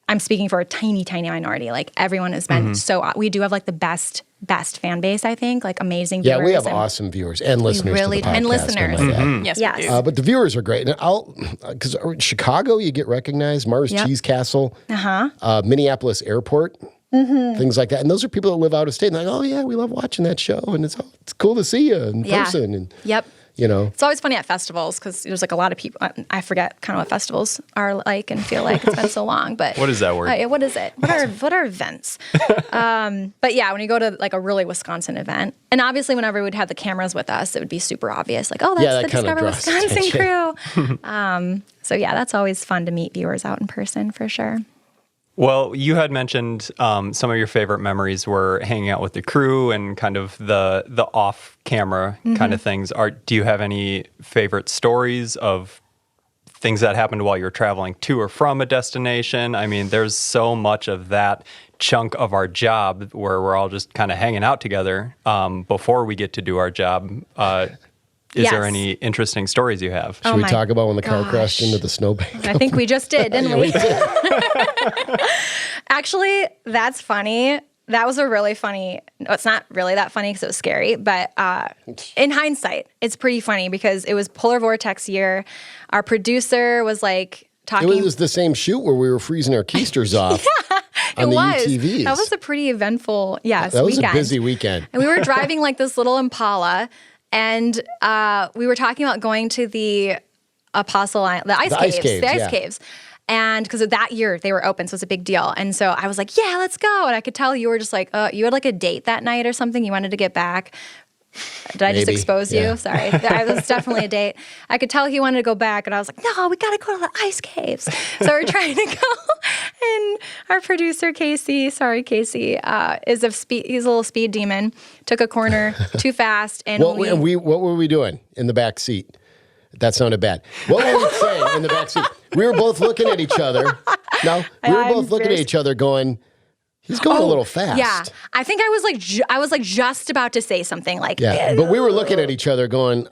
Speaker 3: I'm speaking for a tiny, tiny minority. Like, everyone has been we do have like the best fan base, I think, like amazing viewers.
Speaker 1: Yeah, we have awesome viewers and listeners to the podcast.
Speaker 3: And listeners.
Speaker 4: Yes, we do.
Speaker 1: But the viewers are great. And because Chicago, you get recognized, Mars Cheese Castle, Minneapolis Airport, things like that. And those are people that live out of state. And they're like, oh yeah, we love watching that show. And it's cool to see you in person. And,
Speaker 3: It's always funny at festivals because there's like a lot of people. I forget kind of what festivals are like and feel like it's been so long. But
Speaker 2: what is that word?
Speaker 3: What is it? What are events? But yeah, when you go to like a really Wisconsin event, and obviously whenever we'd have the cameras with us, it would be super obvious. Like, oh, that's the Discover Wisconsin crew. So yeah, that's always fun to meet viewers out in person for sure.
Speaker 2: Well, you had mentioned some of your favorite memories were hanging out with the crew and kind of the off-camera kind of things. Do you have any favorite stories of things that happened while you're traveling to or from a destination? I mean, there's so much of that chunk of our job where we're all just kind of hanging out together before we get to do our job. Is there any interesting stories you have?
Speaker 1: Should we talk about when the car crashed into the snowbank?
Speaker 3: I think we just did, didn't we? Actually, that's funny. That was a really funny. No, it's not really that funny because it was scary, but in hindsight, it's pretty funny because it was polar vortex year. Our producer was like talking.
Speaker 1: It was the same shoot where we were freezing our keisters off. On the UTVs.
Speaker 3: That was a pretty eventful,
Speaker 1: that was weekend. A busy weekend.
Speaker 3: And we were driving like this little Impala. And we were talking about going to the Apostle Island, the ice caves. And because that year they were open, so it's a big deal. And so I was like, yeah, let's go. And I could tell you were just like, you had like a date that night or something. You wanted to get back. Did I just expose you? Sorry. It was definitely a date. I could tell he wanted to go back, and I was like, no, we got to go to the ice caves. So we're trying to go. And our producer, Casey, he's he's a little speed demon, took a corner too fast. And
Speaker 1: what were we doing in the back seat? That sounded bad. What were we saying in the back seat? We were both looking at each other. No, we were both looking at each other going, he's going a little fast.
Speaker 3: Yeah, I think I was like just about to say something like.
Speaker 1: Yeah, but we were looking at each other going,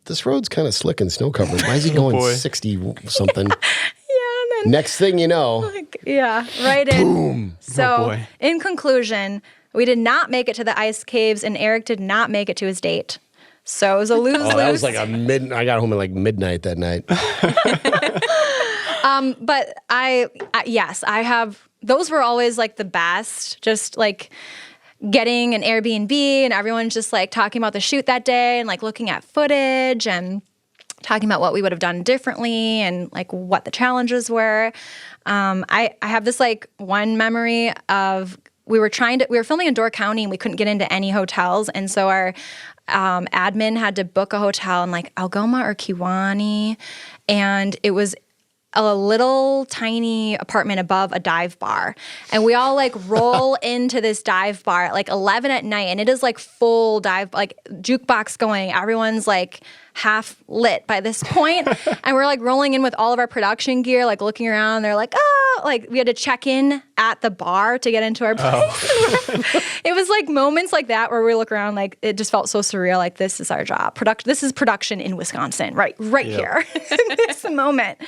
Speaker 1: this road's kind of slick and snow covered. Why is he going 60 something?
Speaker 3: Yeah.
Speaker 1: Next thing you know,
Speaker 3: right in.
Speaker 1: Boom.
Speaker 3: So in conclusion, we did not make it to the ice caves, and Eric did not make it to his date. So it was a lose-lose.
Speaker 1: That was like I got home at like midnight that night.
Speaker 3: But I have. Those were always like the best. Just like getting an Airbnb and everyone's just like talking about the shoot that day and like looking at footage and talking about what we would have done differently and like what the challenges were. I have this like one memory of we were filming in Door County and we couldn't get into any hotels, and so our admin had to book a hotel in like Algoma or Kiwani, and it was a little tiny apartment above a dive bar. And we all like roll into this dive bar at like 11 at night, and it is like full dive, like jukebox going. Everyone's like half lit by this point. And we're like rolling in with all of our production gear, like looking around. They're like, oh, like we had to check in at the bar to get into our place. It was like moments like that where we look around, like it just felt so surreal. Like, this is our job. This is production in Wisconsin, right here in this moment.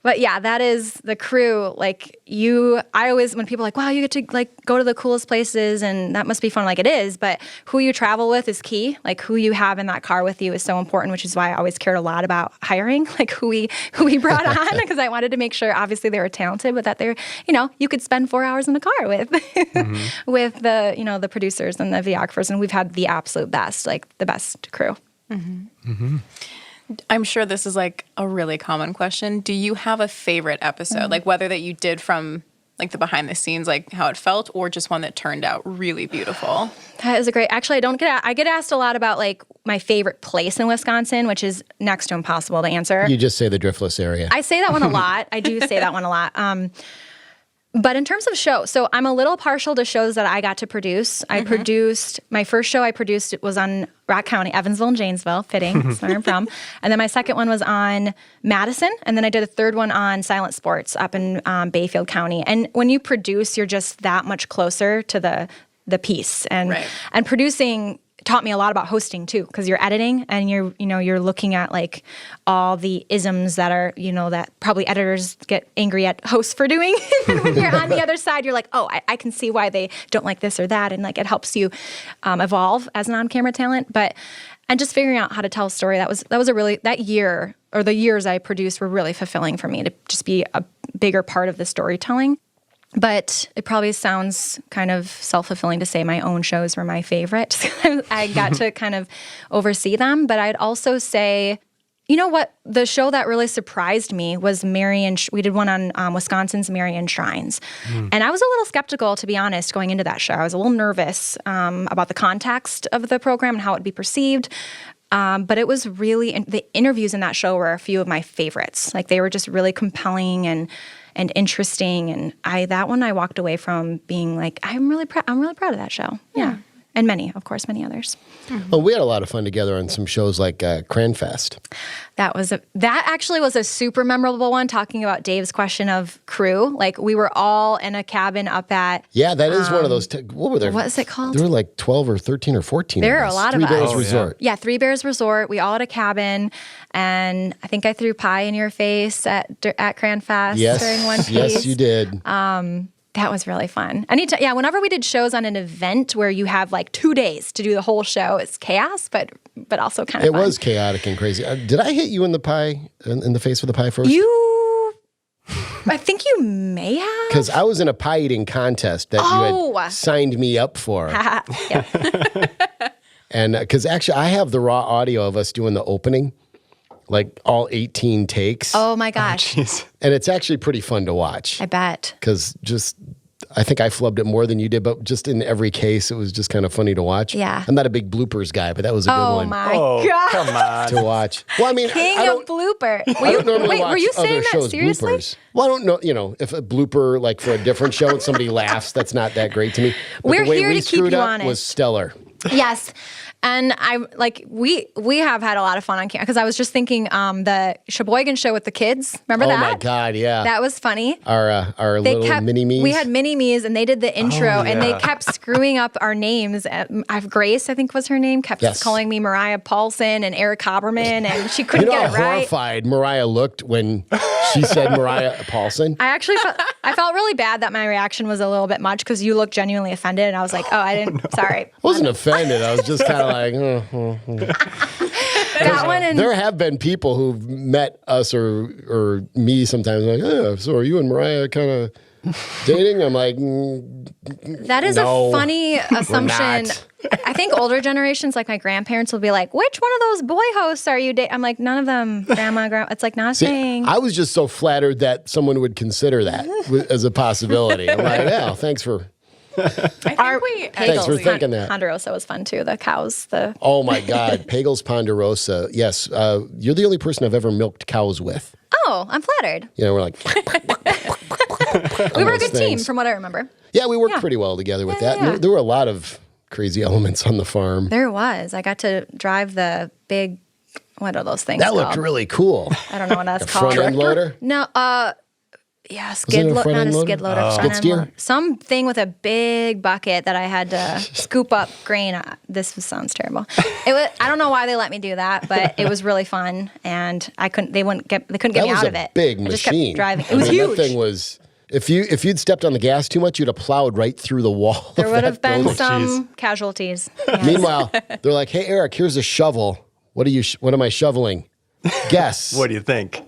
Speaker 3: But yeah, that is the crew. Like I always, when people are like, wow, you get to like go to the coolest places and that must be fun. Like, it is, but who you travel with is key. Like, who you have in that car with you is so important, which is why I always cared a lot about hiring, like who we brought on, because I wanted to make sure obviously they were talented, but that they're, you could spend 4 hours in the car with, with the, the producers and the videographers. And we've had the absolute best, like the best crew.
Speaker 4: Mm-hmm. Mm-hmm. I'm sure this is like a really common question. Do you have a favorite episode, like whether that you did from like the behind the scenes, like how it felt, or just one that turned out really beautiful?
Speaker 3: That is a great. Actually, I get asked a lot about like my favorite place in Wisconsin, which is next to impossible to answer.
Speaker 1: You just say the Driftless area.
Speaker 3: I say that one a lot. I do say that one a lot. But in terms of shows, so I'm a little partial to shows that I got to produce. I produced, my first show I produced was on Rock County, Evansville and Janesville, fitting, that's where I'm from. And then my second one was on Madison. And then I did a third one on Silent Sports up in Bayfield County. And when you produce, you're just that much closer to the piece. And producing taught me a lot about hosting too, because you're editing and you're looking at like all the isms that are, that probably editors get angry at hosts for doing. And when you're on the other side, you're like, oh, I can see why they don't like this or that. And like, it helps you evolve as an on-camera talent. And just figuring out how to tell a story, that was a really, that year or the years I produced were really fulfilling for me to just be a bigger part of the storytelling. But it probably sounds kind of self-fulfilling to say my own shows were my favorite. I got to kind of oversee them. But I'd also say, you know what? The show that really surprised me was Marian. We did one on Wisconsin's Marian Shrines. And I was a little skeptical, to be honest, going into that show. I was a little nervous about the context of the program and how it would be perceived. But it was really, the interviews in that show were a few of my favorites. Like they were just really compelling and interesting, and that one I walked away from being like, I'm really proud of that show. Yeah. And many others.
Speaker 1: Well, we had a lot of fun together on some shows like Cranfest.
Speaker 3: That actually was a super memorable one, talking about Dave's question of crew. Like we were all in a cabin up at...
Speaker 1: Yeah, that is one of those... what were there?
Speaker 3: What is it called?
Speaker 1: There were like 12 or 13 or 14
Speaker 3: There are a lot of us.
Speaker 1: Three Bears Resort.
Speaker 3: Yeah, Three Bears Resort. We all had a cabin, and I think I threw pie in your face at Cranfest during one piece.
Speaker 1: Yes, you did.
Speaker 3: That was really fun. Whenever we did shows on an event where you have like 2 days to do the whole show, it's chaos, but also kind of fun.
Speaker 1: It was chaotic and crazy. Did I hit you in the pie, in the face with the pie first?
Speaker 3: I think you may have.
Speaker 1: Because I was in a pie eating contest that you had signed me up for. And because actually I have the raw audio of us doing the opening, like all 18 takes.
Speaker 3: Oh my gosh.
Speaker 1: And it's actually pretty fun to watch.
Speaker 3: I bet.
Speaker 1: Because I think I flubbed it more than you did, but just in every case, it was just kind of funny to watch.
Speaker 3: Yeah.
Speaker 1: I'm not a big bloopers guy, but that was a good one.
Speaker 3: Oh my God.
Speaker 2: Come on.
Speaker 1: To watch. Well, I mean,
Speaker 3: King of blooper.
Speaker 1: I don't normally watch
Speaker 3: were you
Speaker 1: other
Speaker 3: saying that
Speaker 1: shows
Speaker 3: seriously?
Speaker 1: bloopers. Well, I don't know, if a blooper like for a different show and somebody laughs, that's not that great to me. But
Speaker 3: We're
Speaker 1: the way
Speaker 3: here
Speaker 1: we
Speaker 3: to keep
Speaker 1: screwed
Speaker 3: you
Speaker 1: up
Speaker 3: honest.
Speaker 1: was stellar.
Speaker 3: Yes. And we have had a lot of fun on camera, because I was just thinking the Sheboygan show with the kids. Remember that?
Speaker 1: Oh my God, yeah.
Speaker 3: That was funny.
Speaker 1: Our little mini-me's.
Speaker 3: We had mini-me's, and they did the intro, and they kept screwing up our names. Grace, I think was her name, kept calling me Mariah Paulson and Eric Haberman, and she couldn't get it
Speaker 1: how
Speaker 3: right.
Speaker 1: horrified Mariah looked when she said Mariah Paulson.
Speaker 3: I actually I felt really bad that my reaction was a little bit much, because you looked genuinely offended, and I was like, I didn't, sorry.
Speaker 1: I wasn't offended. I was just kind of like,
Speaker 3: That one. And
Speaker 1: there have been people who've met us or me sometimes like, so are you and Mariah kind of dating? I'm like,
Speaker 3: that is
Speaker 1: no,
Speaker 3: a funny assumption.
Speaker 1: not.
Speaker 3: I think older generations, like my grandparents, will be like, which one of those boy hosts are you dating? I'm like, none of them, grandma. It's like not a thing.
Speaker 1: I was just so flattered that someone would consider that as a possibility. I'm like, yeah, thanks for... Thanks for thinking that.
Speaker 3: Ponderosa was fun too. The cows.
Speaker 1: Oh my God, Pagel's Ponderosa. Yes, you're the only person I've ever milked cows with.
Speaker 3: Oh, I'm flattered.
Speaker 1: We're like...
Speaker 3: we were a good team, from what I remember.
Speaker 1: Yeah, we worked pretty well together with that. Yeah. There were a lot of crazy elements on the farm.
Speaker 3: There was. I got to drive the big, what are those things
Speaker 1: That
Speaker 3: called?
Speaker 1: looked really cool.
Speaker 3: I don't know what that's called.
Speaker 1: Front end loader?
Speaker 3: No, skid loader, not a skid loader.
Speaker 1: Skid steer?
Speaker 3: Something with a big bucket that I had to scoop up grain. Sounds terrible. I don't know why they let me do that, but it was really fun, and they couldn't get me out of it.
Speaker 1: That was a big machine.
Speaker 3: I just kept driving. It was huge.
Speaker 1: That thing was. If you'd stepped on the gas too much, you'd have plowed right through the wall.
Speaker 3: There would have been some casualties. Yes.
Speaker 1: Meanwhile, they're like, "Hey, Eric, here's a shovel. What am I shoveling? Guess."
Speaker 2: What do you think?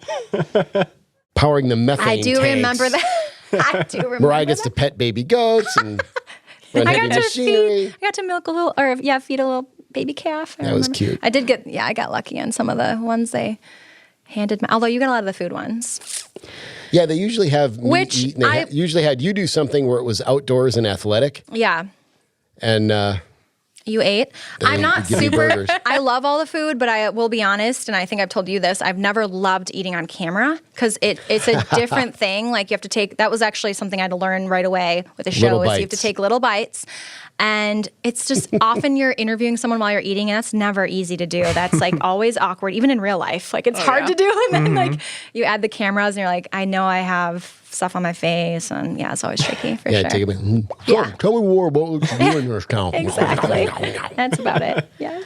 Speaker 1: Powering the methane
Speaker 3: I do
Speaker 1: tanks.
Speaker 3: remember that. I do remember
Speaker 1: Mariah gets to pet baby goats and run heavy machinery.
Speaker 3: I got to milk feed a little baby calf.
Speaker 1: That was cute.
Speaker 3: I did I got lucky on some of the ones they handed me. Although you got a lot of the food ones.
Speaker 1: Yeah, they usually have meat
Speaker 3: Which
Speaker 1: eat, and they usually had you do something where it was outdoors and athletic.
Speaker 3: Yeah.
Speaker 1: And
Speaker 3: You ate. I'm not
Speaker 1: give me
Speaker 3: super.
Speaker 1: burgers.
Speaker 3: I love all the food, but I will be honest, and I think I've told you this. I've never loved eating on camera because it's a different thing. Like you have to take. That was actually something I had to learn right away with the show. Is you have to take little bites, and it's just often you're interviewing someone while you're eating, and that's never easy to do. That's like always awkward, even in real life. Like it's hard to do, and then like you add the cameras, and you're like, I know I have stuff on my face, and yeah, it's always tricky for sure.
Speaker 1: take a bit.
Speaker 3: Yeah.
Speaker 1: Tell me more about what you do in this town.
Speaker 3: Exactly. That's about it. Yes.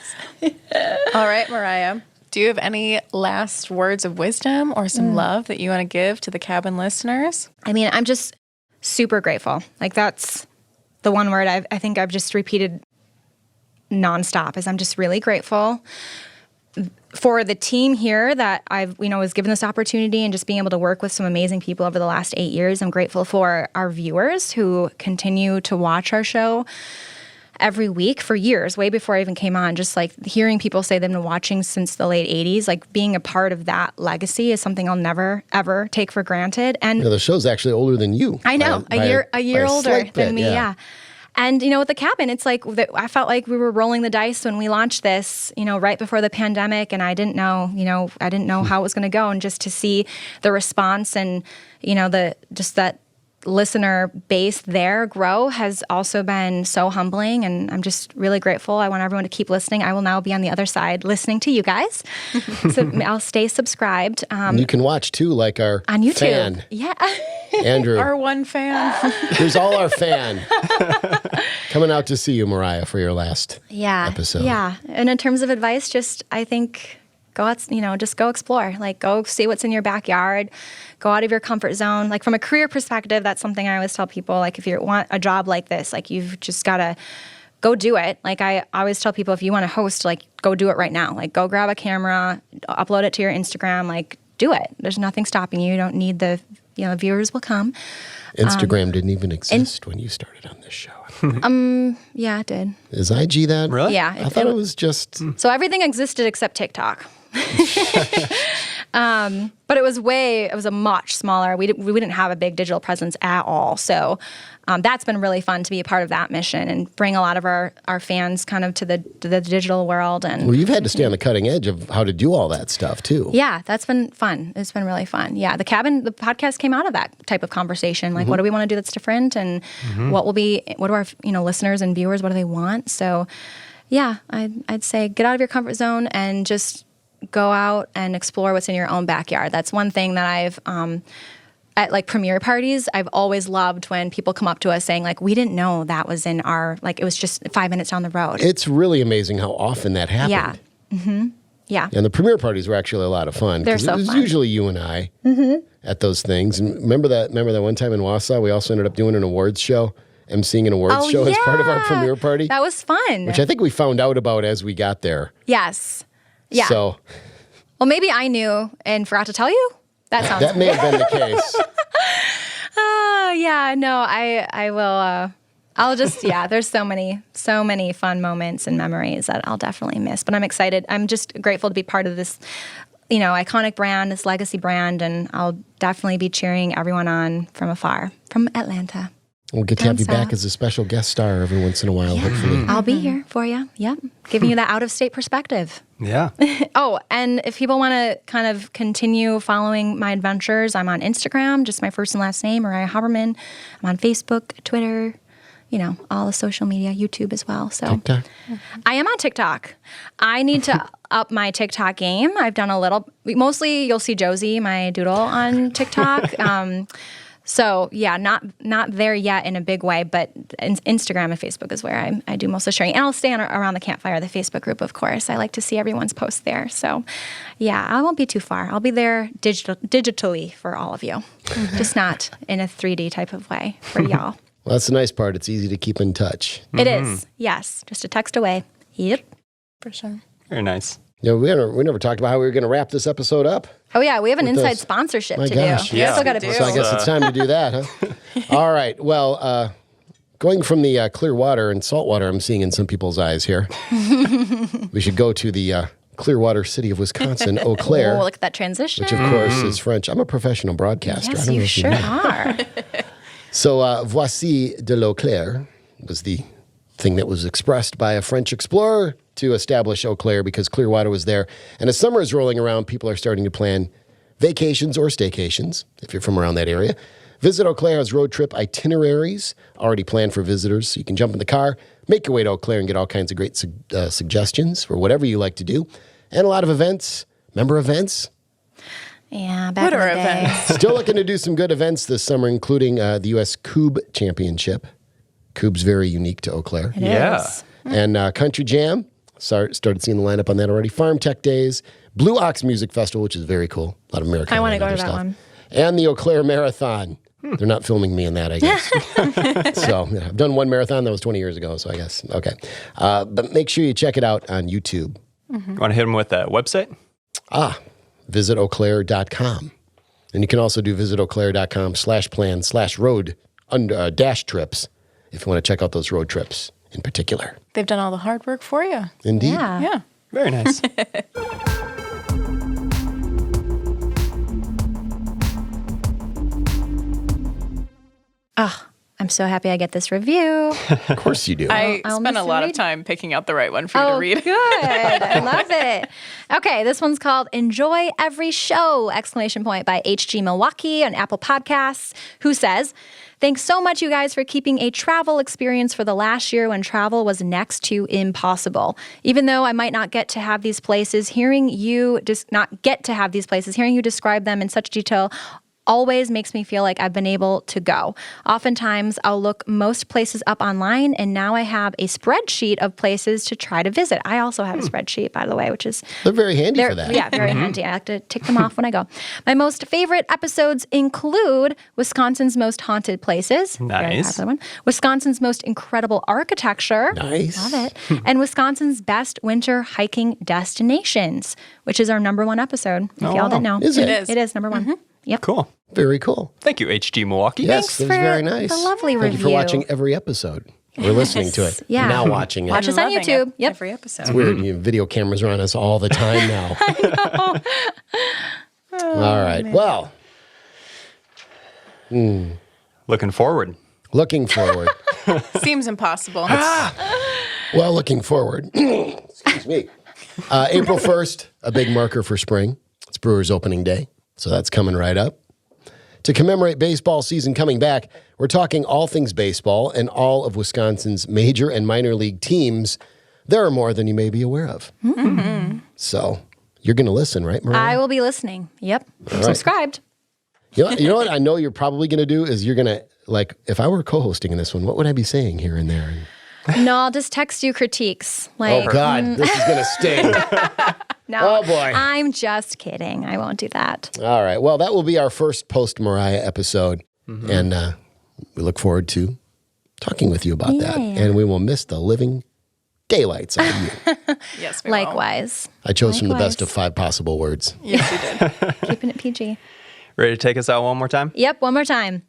Speaker 4: All right, Mariah. Do you have any last words of wisdom or some love that you want to give to the cabin listeners?
Speaker 3: I mean, I'm just super grateful. Like that's the one word I think I've just repeated nonstop is I'm just really grateful for the team here that I've, was given this opportunity and just being able to work with some amazing people over the last 8 years. I'm grateful for our viewers who continue to watch our show every week for years, way before I even came on. Just like hearing people say they've been watching since the late 80s, like being a part of that legacy is something I'll never, ever take for granted. And
Speaker 1: the show's actually older than you.
Speaker 3: I know, a year older than me, yeah. And, with the cabin, it's like I felt like we were rolling the dice when we launched this, right before the pandemic. And I didn't know how it was going to go. And just to see the response and, that listener base there grow has also been so humbling. And I'm just really grateful. I want everyone to keep listening. I will now be on the other side listening to you guys. So I'll stay subscribed.
Speaker 1: You can watch too, like our
Speaker 3: on YouTube.
Speaker 1: Fan.
Speaker 3: Yeah.
Speaker 1: Andrew.
Speaker 4: Our one fan.
Speaker 1: Here's all our fan coming out to see you, Mariah, for your last episode.
Speaker 3: Yeah. And in terms of advice, I think go out, just go explore. Like go see what's in your backyard. Go out of your comfort zone. Like from a career perspective, that's something I always tell people. Like if you want a job like this, like you've just got to go do it. Like I always tell people, if you want to host, like go do it right now. Like go grab a camera, upload it to your Instagram, like do it. There's nothing stopping you. You don't need the viewers will come.
Speaker 1: Instagram didn't even exist when you started on this show.
Speaker 3: Yeah, it did.
Speaker 1: Is IG that?
Speaker 2: Really?
Speaker 3: Yeah.
Speaker 1: I thought it was just...
Speaker 3: So everything existed except TikTok. But it was a much smaller. We didn't have a big digital presence at all. So that's been really fun to be a part of that mission and bring a lot of our fans kind of to the digital world. And
Speaker 1: well, you've had to stay on the cutting edge of how to do all that stuff too.
Speaker 3: Yeah, that's been fun. It's been really fun. Yeah, the podcast came out of that type of conversation. Like, what do we want to do that's different, and what do our listeners and viewers, what do they want? So, yeah, I'd say get out of your comfort zone and just go out and explore what's in your own backyard. That's one thing that I've at like premiere parties, I've always loved when people come up to us saying like, we didn't know that was in our, like it was just 5 minutes down the road.
Speaker 1: It's really amazing how often that happened.
Speaker 3: Yeah. Mm-hmm. Yeah.
Speaker 1: And the premiere parties were actually a lot of fun.
Speaker 3: They're so
Speaker 1: it was
Speaker 3: fun.
Speaker 1: usually you and I at those things. And remember that one time in Wausau, we also ended up doing an awards show, emceeing an awards show as part of our premiere party.
Speaker 3: That was fun.
Speaker 1: Which I think we found out about as we got there.
Speaker 3: Yes. Yeah.
Speaker 1: So.
Speaker 3: Well, maybe I knew and forgot to tell you. That sounds.
Speaker 1: That may have been the case.
Speaker 3: Yeah. No, I will. I'll just, there's so many fun moments and memories that I'll definitely miss. But I'm excited. I'm just grateful to be part of this, iconic brand, this legacy brand, and I'll definitely be cheering everyone on from afar, from Atlanta.
Speaker 1: We'll get to have you back as a special guest star every once in a while, hopefully.
Speaker 3: I'll be here for you. Yep. Giving you that out-of-state perspective.
Speaker 2: Yeah.
Speaker 3: Oh, and if people want to kind of continue following my adventures, I'm on Instagram, just my first and last name, Mariah Haberman. I'm on Facebook, Twitter, all the social media, YouTube as well. So
Speaker 1: TikTok?
Speaker 3: I am on TikTok. I need to up my TikTok game. I've done a little, mostly you'll see Josie, my doodle, on TikTok. So yeah, not there yet in a big way, but Instagram and Facebook is where I do most of the sharing. And I'll stay around the campfire, the Facebook group, of course. I like to see everyone's posts there. So yeah, I won't be too far. I'll be there digitally for all of you, just not in a 3D type of way for y'all.
Speaker 1: Well, that's the nice part. It's easy to keep in touch.
Speaker 3: It is, yes. Just a text away. Yep.
Speaker 4: For sure.
Speaker 2: Very nice.
Speaker 1: We never talked about how we were going to wrap this episode up.
Speaker 3: Oh, yeah. We have an inside
Speaker 1: those.
Speaker 3: sponsorship
Speaker 1: My
Speaker 3: to
Speaker 1: gosh.
Speaker 3: do.
Speaker 2: Yeah,
Speaker 3: Still got
Speaker 4: we
Speaker 3: to
Speaker 4: do.
Speaker 1: So I guess it's time to do that, huh? All right. Well, going from the clear water and salt water I'm seeing in some people's eyes here, we should go to the Clearwater City of Wisconsin, Eau Claire,
Speaker 3: Oh, look at that transition.
Speaker 1: which of course is French. I'm a professional broadcaster. I
Speaker 3: Yes,
Speaker 1: don't know
Speaker 3: you
Speaker 1: if
Speaker 3: sure
Speaker 1: know.
Speaker 3: are.
Speaker 1: So, voici de l'eau claire was the thing that was expressed by a French explorer to establish Eau Claire because clear water was there. And as summer is rolling around, people are starting to plan vacations or staycations, if you're from around that area. Visit Eau Claire has road trip itineraries already planned for visitors. So you can jump in the car, make your way to Eau Claire, and get all kinds of great suggestions for whatever you like to do. And a lot of events. Remember events?
Speaker 3: Yeah, back
Speaker 4: What
Speaker 3: in the
Speaker 4: are
Speaker 3: day.
Speaker 4: events?
Speaker 1: Still looking to do some good events this summer, including the U.S. Cube Championship. Cube's very unique to Eau Claire.
Speaker 3: It
Speaker 2: Yeah.
Speaker 3: is.
Speaker 1: And Country Jam. Started seeing the lineup on that already. Farm Tech Days. Blue Ox Music Festival, which is very cool. A lot of American.
Speaker 3: I wanna
Speaker 1: and
Speaker 3: go to
Speaker 1: other
Speaker 3: that
Speaker 1: stuff.
Speaker 3: one.
Speaker 1: And the Eau Claire Marathon. They're not filming me in that, I guess. So yeah, I've done one marathon that was 20 years ago, so I guess. Okay. But make sure you check it out on YouTube.
Speaker 2: You want to hit them with that website?
Speaker 1: Visit eauclaire.com. And you can also do visit eauclaire.com/plan/road dash trips if you want to check out those road trips in particular.
Speaker 4: They've done all the hard work for you.
Speaker 1: Indeed.
Speaker 3: Yeah.
Speaker 4: Yeah.
Speaker 2: Very nice.
Speaker 3: Oh, I'm so happy I get this review.
Speaker 1: Of course you do.
Speaker 4: I
Speaker 3: I'll
Speaker 4: spent a
Speaker 3: miss
Speaker 4: lot
Speaker 3: the
Speaker 4: of
Speaker 3: read.
Speaker 4: time picking out the right one for you
Speaker 3: Oh,
Speaker 4: to read.
Speaker 3: good. I love it. Okay, this one's called Enjoy Every Show! Exclamation point by HG Milwaukee on Apple Podcasts, who says, thanks so much, you guys, for keeping a travel experience for the last year when travel was next to impossible. Even though I might not get to have these places, hearing you describe them in such detail always makes me feel like I've been able to go. Oftentimes, I'll look most places up online, and now I have a spreadsheet of places to try to visit. I also have a spreadsheet, by the way, which is
Speaker 1: They're very handy for that.
Speaker 3: yeah, very handy. I like to tick them off when I go. My most favorite episodes include Wisconsin's most haunted places. Very
Speaker 2: Nice.
Speaker 3: popular one. Wisconsin's most incredible architecture.
Speaker 1: Nice.
Speaker 3: Love it. And Wisconsin's best winter hiking destinations, which is our #1 episode. If y'all didn't know.
Speaker 1: Is it?
Speaker 4: It is.
Speaker 3: It is #1. Yep.
Speaker 2: Cool.
Speaker 1: Very cool.
Speaker 2: Thank you, HG Milwaukee.
Speaker 1: Yes,
Speaker 3: Thanks
Speaker 1: it was
Speaker 3: for
Speaker 1: very nice.
Speaker 3: the lovely
Speaker 1: Thank you for
Speaker 3: review.
Speaker 1: watching every episode. Or listening to it.
Speaker 3: Yeah.
Speaker 1: Now watching it.
Speaker 3: Watch us on
Speaker 4: Loving
Speaker 3: YouTube.
Speaker 4: it.
Speaker 3: Yep.
Speaker 4: Every episode.
Speaker 1: It's weird. Video cameras are on us all the time now. All right. Well,
Speaker 2: Looking forward.
Speaker 1: looking forward.
Speaker 4: Seems impossible.
Speaker 1: Well, looking forward. Excuse me. April 1st, a big marker for spring. It's Brewers opening day. So that's coming right up. To commemorate baseball season coming back, we're talking all things baseball and all of Wisconsin's major and minor league teams. There are more than you may be aware of. Mm-hmm. So you're going to listen, right, Mariah?
Speaker 3: I will be listening. Yep.
Speaker 1: right.
Speaker 3: Subscribed.
Speaker 1: You know what I know you're probably going to do is you're going to, like, if I were co-hosting in this one, what would I be saying here and there?
Speaker 3: No, I'll just text you critiques. Like,
Speaker 1: Oh, God, this is going to sting.
Speaker 3: no,
Speaker 1: Oh, boy.
Speaker 3: I'm just kidding. I won't do that.
Speaker 1: All right. Well, that will be our first post-Mariah episode.
Speaker 3: Mm-hmm.
Speaker 1: And we look forward to talking with you about that. And we will miss the living daylights out of you.
Speaker 4: Yes, we will.
Speaker 3: Likewise.
Speaker 1: I chose from the best
Speaker 3: Likewise.
Speaker 1: of 5 possible words.
Speaker 4: Yes, you did.
Speaker 3: Keeping it PG.
Speaker 2: Ready to take us out one more time?
Speaker 3: Yep, one more time.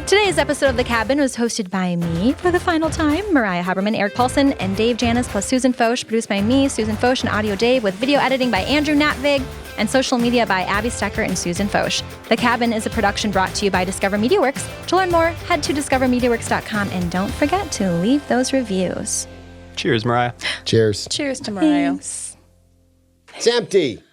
Speaker 3: Today's episode of The Cabin was hosted by me for the final time, Mariah Haberman, Eric Paulson, and Dave Janis plus Susan Foch, produced by me, Susan Foch, and Audio Dave, with video editing by Andrew Natvig, and social media by Abby Stecker and Susan Foch. The Cabin is a production brought to you by Discover MediaWorks. To learn more, head to discovermediaworks.com, and don't forget to leave those reviews.
Speaker 2: Cheers, Mariah.
Speaker 1: Cheers.
Speaker 4: Cheers to Mariah.
Speaker 3: Thanks.
Speaker 1: It's empty.